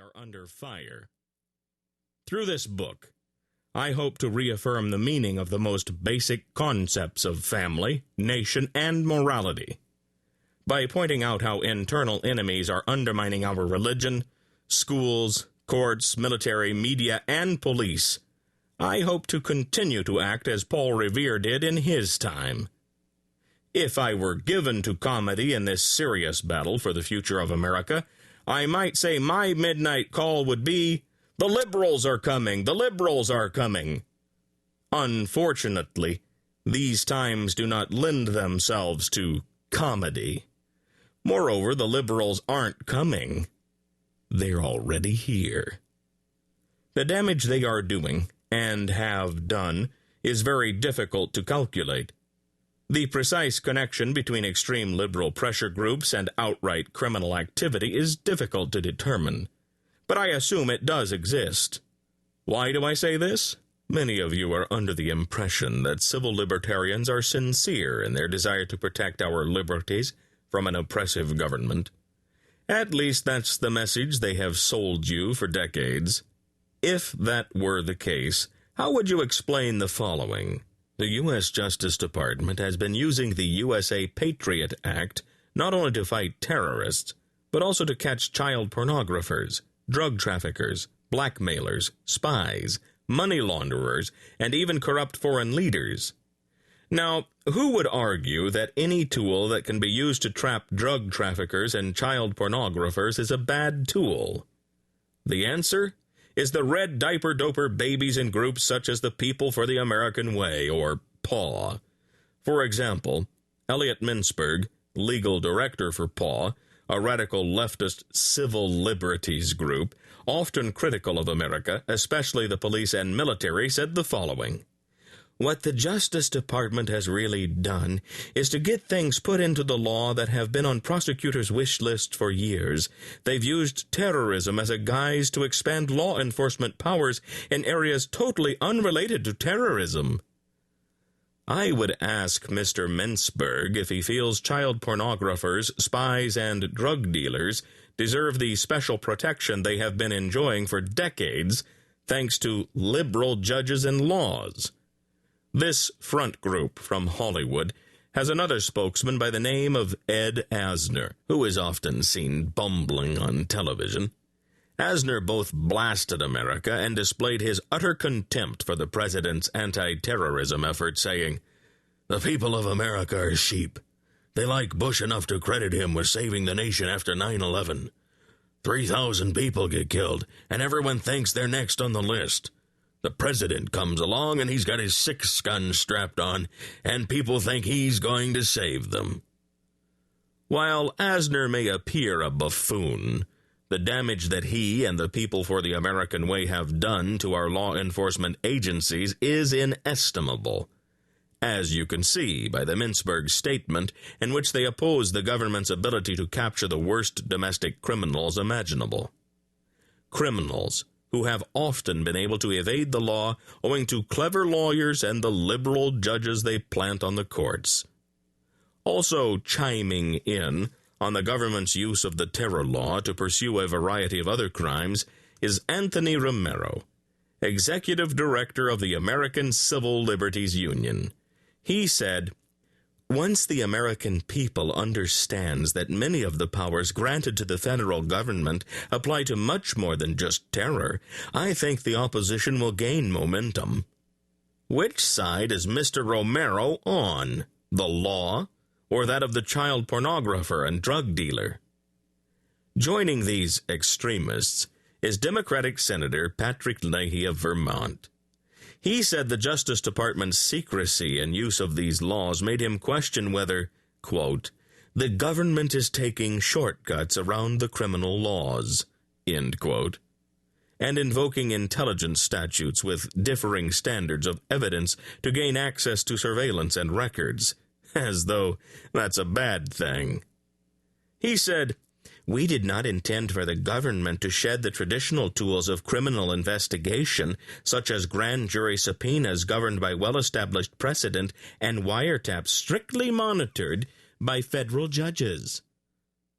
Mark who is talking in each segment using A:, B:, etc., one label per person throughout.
A: are under fire. Through this book, I hope to reaffirm the meaning of the most basic concepts of family, nation, and morality. By pointing out how internal enemies are undermining our religion, schools, courts, military, media, and police, I hope to continue to act as Paul Revere did in his time. If I were given to comedy in this serious battle for the future of America, I might say my midnight call would be, "The liberals are coming! The liberals are coming!" Unfortunately, these times do not lend themselves to comedy. Moreover, the liberals aren't coming. They're already here. The damage they are doing, and have done, is very difficult to calculate. The precise connection between extreme liberal pressure groups and outright criminal activity is difficult to determine, but I assume it does exist. Why do I say this? Many of you are under the impression that civil libertarians are sincere in their desire to protect our liberties from an oppressive government. At least that's the message they have sold you for decades. If that were the case, how would you explain the following? The U.S. Justice Department has been using the USA Patriot Act not only to fight terrorists, but also to catch child pornographers, drug traffickers, blackmailers, spies, money launderers, and even corrupt foreign leaders. Now, who would argue that any tool that can be used to trap drug traffickers and child pornographers is a bad tool? The answer is the red diaper doper babies in groups such as the People for the American Way, or PAW. For example, Elliot Mintzberg, legal director for PAW, a radical leftist civil liberties group, often critical of America, especially the police and military, said the following: "What the Justice Department has really done is to get things put into the law that have been on prosecutors' wish lists for years. They've used terrorism as a guise to expand law enforcement powers in areas totally unrelated to terrorism." I would ask Mr. Mintzberg if he feels child pornographers, spies, and drug dealers deserve the special protection they have been enjoying for decades thanks to liberal judges and laws. This front group from Hollywood has another spokesman by the name of Ed Asner, who is often seen bumbling on television. Asner both blasted America and displayed his utter contempt for the president's anti-terrorism effort, saying, "The people of America are sheep. They like Bush enough to credit him with saving the nation after 9/11. 3,000 people get killed, and everyone thinks they're next on the list. The president comes along and he's got his 6-gun strapped on, and people think he's going to save them." While Asner may appear a buffoon, the damage that he and the People for the American Way have done to our law enforcement agencies is inestimable, as you can see by the Mintzberg statement in which they oppose the government's ability to capture the worst domestic criminals imaginable. Criminals who have often been able to evade the law owing to clever lawyers and the liberal judges they plant on the courts. Also chiming in on the government's use of the terror law to pursue a variety of other crimes is Anthony Romero, executive director of the American Civil Liberties Union. He said, "Once the American people understands that many of the powers granted to the federal government apply to much more than just terror, I think the opposition will gain momentum." Which side is Mr. Romero on? The law, or that of the child pornographer and drug dealer? Joining these extremists is Democratic Senator Patrick Leahy of Vermont. He said the Justice Department's secrecy and use of these laws made him question whether, quote, "the government is taking shortcuts around the criminal laws," end quote, and invoking intelligence statutes with differing standards of evidence to gain access to surveillance and records, as though that's a bad thing. He said, "We did not intend for the government to shed the traditional tools of criminal investigation, such as grand jury subpoenas governed by well-established precedent and wiretaps strictly monitored by federal judges."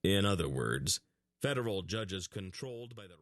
A: In other words, federal judges controlled by the